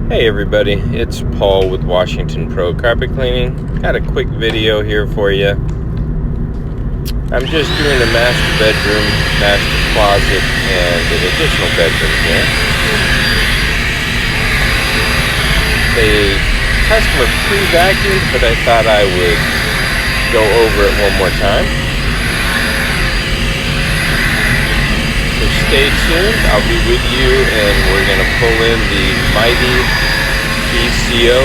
Hey everybody, it's Paul with Washington Pro Carpet Cleaning. Got a quick video here for you. I'm just doing a master bedroom, master closet, and an additional bedroom here. The customer pre-vacuumed, but I thought I would go over it one more time. So stay tuned, I'll be with you, and we're going to pull in the Mytee PCO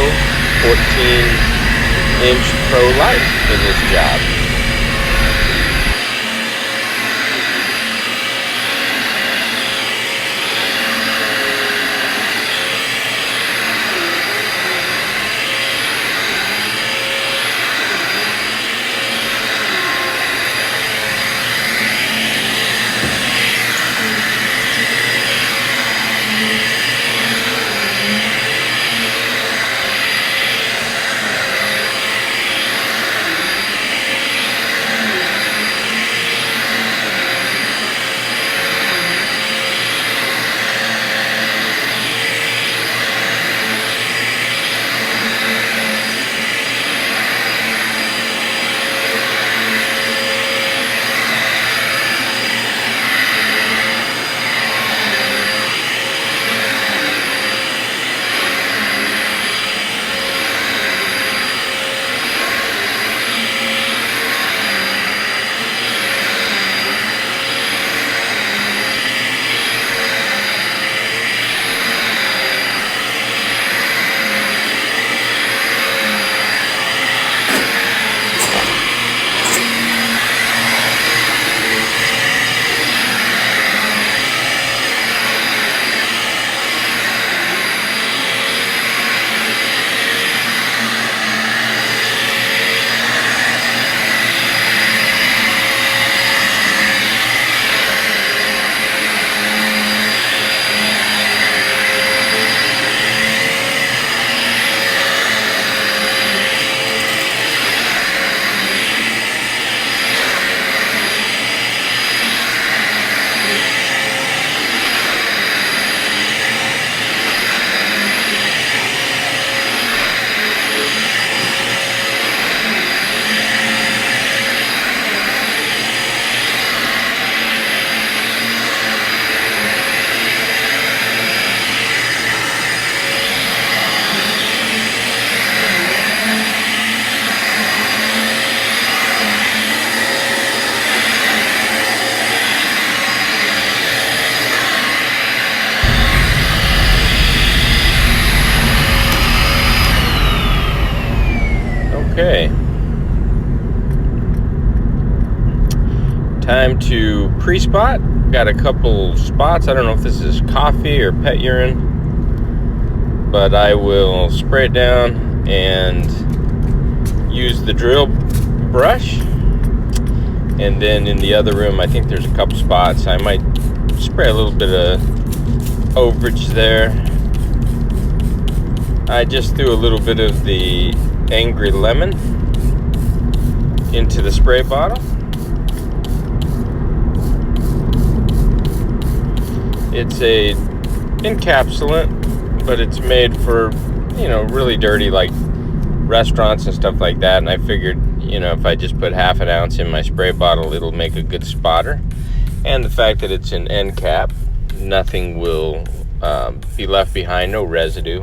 14-inch Pro Light in this job. Okay, time to pre-spot. Got a couple spots. I don't know if this is coffee or pet urine, but I will spray it down and use the drill brush. And then in the other room, I think there's a couple spots. I might spray a little bit of overage there. I just threw a little bit of the Angry Lemon into the spray bottle. It's a encapsulant, but it's made for, really dirty, like restaurants and stuff like that. And I figured, if I just put half an ounce in my spray bottle, it'll make a good spotter. And the fact that it's an end cap, nothing will be left behind, no residue.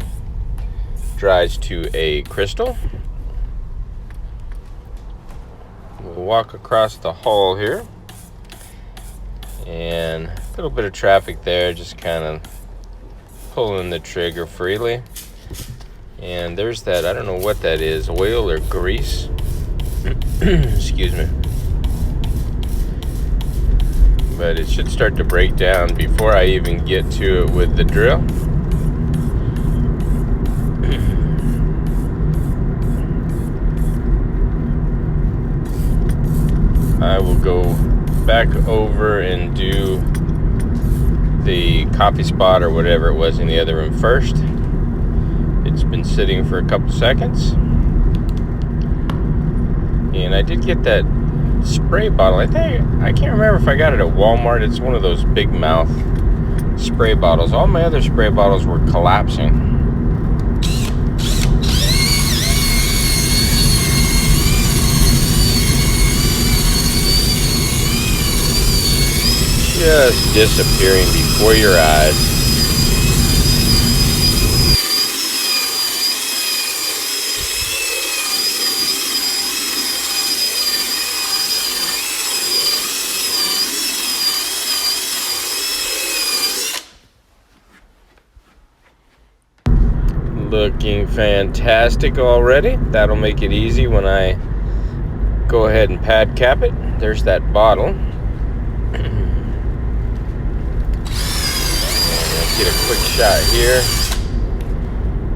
Dries to a crystal. We'll walk across the hall here, and a little bit of traffic there, just kind of pulling the trigger freely. And there's that, I don't know what that is, oil or grease. Excuse me. But it should start to break down before I even get to it with the drill. I will go back over and do the coffee spot or whatever it was in the other room first. It's been sitting for a couple seconds. And I did get that spray bottle. I can't remember if I got it at Walmart. It's one of those big mouth spray bottles. All my other spray bottles were collapsing. just disappearing before your eyes. Looking fantastic already. That'll make it easy when I go ahead and pad cap it. There's that bottle. Let's get a quick shot here.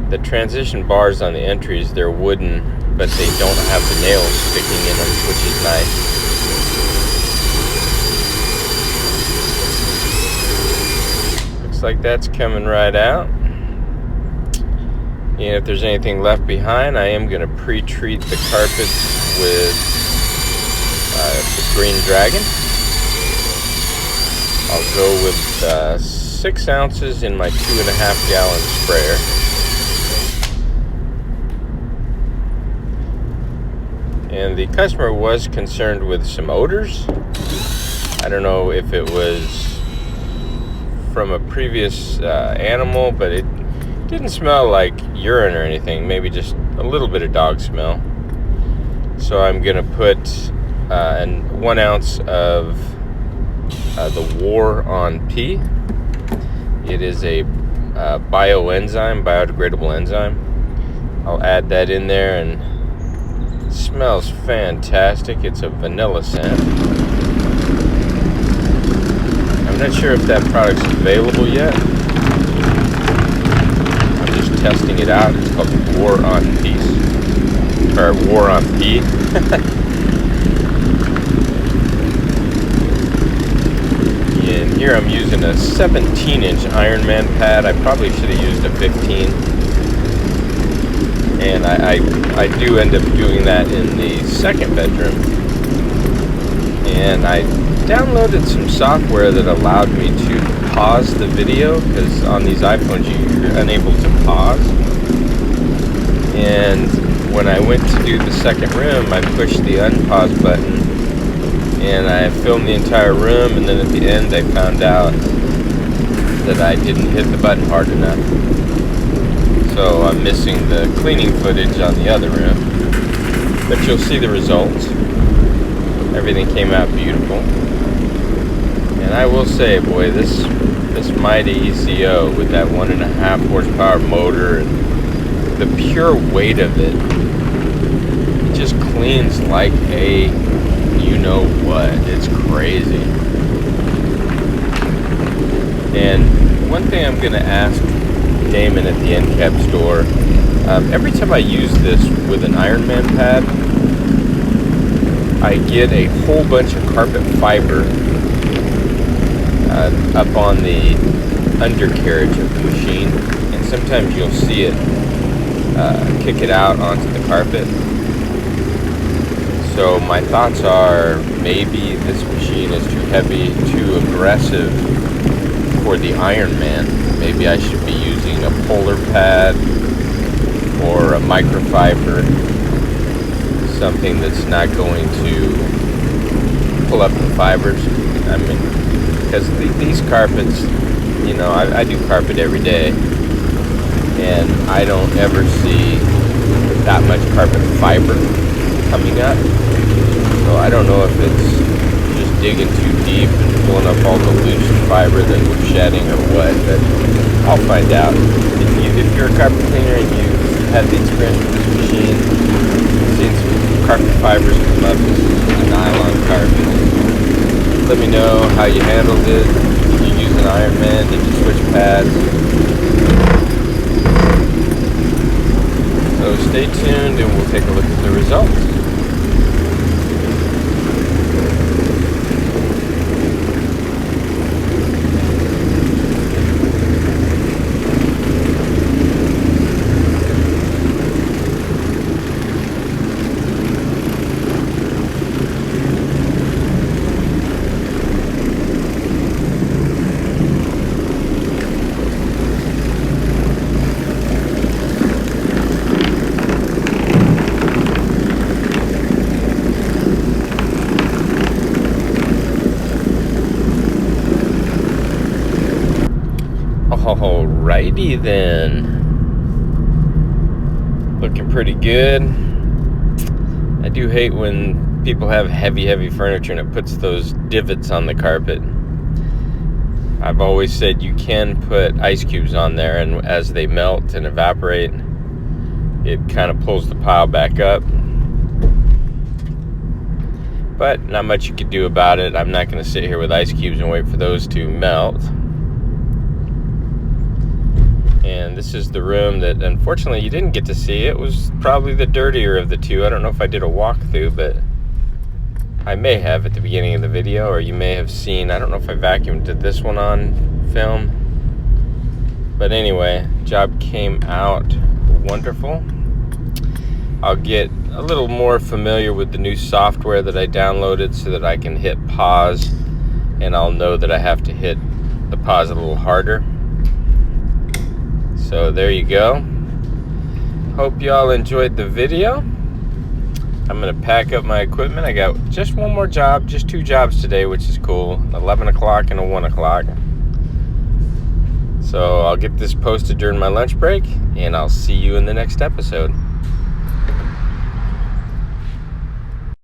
The transition bars on the entries, they're wooden, but they don't have the nails sticking in them, which is nice. Looks like that's coming right out. And if there's anything left behind, I am going to pre-treat the carpets with the Green Dragon. I'll go with 6 ounces in my 2.5 gallon sprayer. And the customer was concerned with some odors. I don't know if it was from a previous animal, but it didn't smell like urine or anything, maybe just a little bit of dog smell. So I'm going to put 1 ounce of the War on P. It is a biodegradable enzyme. I'll add that in there, and it smells fantastic. It's a vanilla scent. I'm not sure if that product's available yet. Testing it out. It's called War on Peace, or War on P. And here I'm using a 17-inch Ironman pad. I probably should have used a 15. And I do end up doing that in the second bedroom. And I downloaded some software that allowed me to pause the video, because on these iPhones you're unable to pause. And when I went to do the second room, I pushed the unpause button and I filmed the entire room, and then at the end I found out that I didn't hit the button hard enough. So I'm missing the cleaning footage on the other room. But you'll see the results. Everything came out beautiful. And I will say, boy, this Mytee ECO with that 1.5 horsepower motor and the pure weight of it just cleans like a you-know-what. It's crazy. And one thing I'm going to ask Damon at the Encapstore, every time I use this with an Ironman pad, I get a whole bunch of carpet fiber up on the undercarriage of the machine, and sometimes you'll see it kick it out onto the carpet. So my thoughts are, maybe this machine is too heavy, too aggressive for the Ironman. Maybe I should be using a polar pad or a microfiber, something that's not going to pull up the fibers. I mean, because these carpets, I do carpet every day, and I don't ever see that much carpet fiber coming up. So I don't know if it's just digging too deep and pulling up all the loose fiber that we're shedding or what, but I'll find out. If you're a carpet cleaner and you've had the experience with this machine, seen some carpet fibers come up, this is a nylon carpet. Let me know how you handled it. Did you use an Ironman? Did you switch pads? So stay tuned and we'll take a look at the results. Alrighty then. Looking pretty good. I do hate when people have heavy furniture and it puts those divots on the carpet. I've always said you can put ice cubes on there, and as they melt and evaporate, it kind of pulls the pile back up. But not much you could do about it. I'm not going to sit here with ice cubes and wait for those to melt. And this is the room that unfortunately you didn't get to see. It was probably the dirtier of the two. I don't know if I did a walkthrough, but I may have at the beginning of the video, or you may have seen. I don't know if I vacuumed this one on film. But anyway, job came out wonderful. I'll get a little more familiar with the new software that I downloaded so that I can hit pause, and I'll know that I have to hit the pause a little harder. So there you go. Hope y'all enjoyed the video. I'm going to pack up my equipment. I got just one more job, just 2 jobs today, which is cool. 11 o'clock and a 1 o'clock. So I'll get this posted during my lunch break, and I'll see you in the next episode.